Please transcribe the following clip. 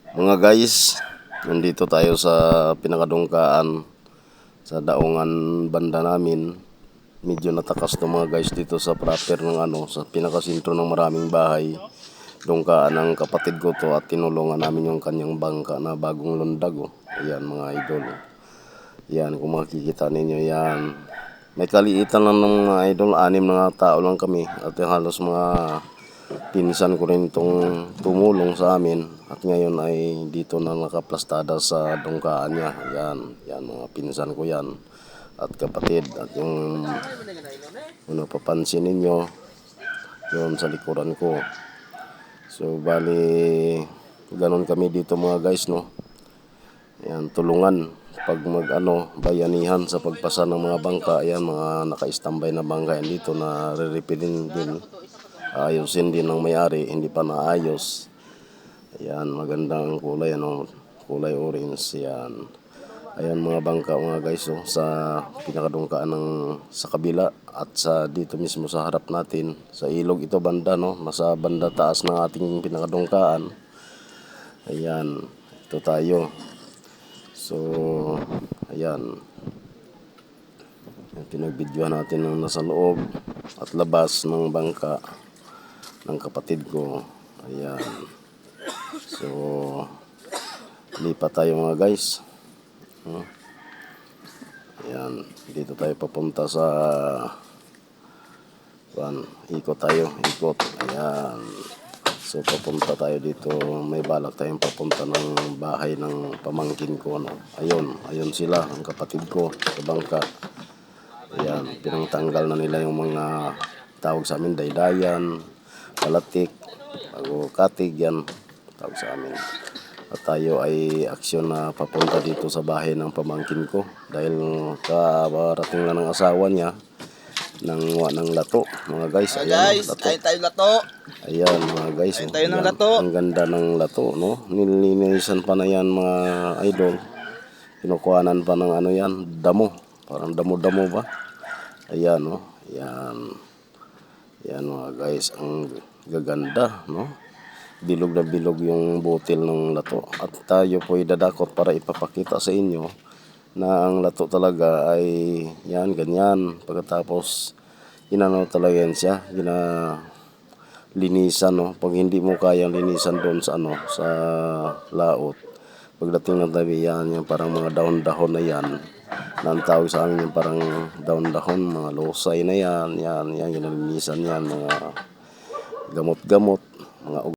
Mga guys, nandito tayo sa pinakadungkaan sa daungan banda namin. Medyo natakas to mga guys dito sa proper ng sa pinakasentro ng maraming bahay. Dungkaan ng kapatid ko to at tinulungan namin yung kanyang bangka na bagong lundag. Ayan mga idol. Yan, kung makikita ninyo yan. May kaliitan lang ng mga idol, 6 na tao lang kami at halos mga pinsan ko rin itong tumulong sa amin at ngayon ay dito na nakaplastada sa dungkaan niya. Yan mga pinsan ko yan at kapatid at yung papansin ninyo yun sa likuran ko. So bali ganon kami dito mga guys, no. Yan, tulungan pag bayanihan sa pagpasa ng mga bangka. Yan, mga naka-standby na bangka yan dito na re-reparin din. Ayusin din ng may-ari, hindi pa naayos. Ayan, magandang kulay, kulay orange. Yan. Ayan mga bangka mga guys, sa pinakadungkaan sa kabila at sa dito mismo sa harap natin. Sa ilog ito banda, nasa banda taas ng ating pinakadungkaan. Ayan, ito tayo. So, ayan. Pinagbidyohan natin ng nasa loob at labas ng bangka ng kapatid ko. Ayan. So, lipat tayo mga guys. Ayan, dito tayo papunta sa ikot tayo, ikot. Ayan. So, papunta tayo dito. May balak tayong papunta ng bahay ng pamangkin ko, Ayun sila, ang kapatid ko sa bangka. Ayan, pinangtanggal na nila yung mga tawag sa amin, daydayan, palatik, bago katig, yan tawag sa amin. At tayo ay aksyon na papunta dito sa bahay ng pamangkin ko dahil kabarating na ng asawa niya ng lato, mga guys. Ayan, lato. Tayo lato. Ayan mga guys, tayo ng lato. Ang ganda ng lato, nilinisan pa na yan mga idol. Kinukuhanan pa ng damo, parang damo-damo ba. Ayan, yan. Yan mga guys, ang gaganda, Bilog na bilog yung butil ng lato. At tayo po dadakot para ipapakita sa inyo na ang lato talaga ay yan, ganyan. Pagkatapos, talaga yan siya, linisan, Pag hindi mo kayang linisan doon sa sa laot, pagdating ng tabi, yan parang mga dahon-dahon na yan. Ang tawag sa amin yung parang dahon-dahon, mga losay na yan, ginalinisan yan, mga gamot-gamot, mga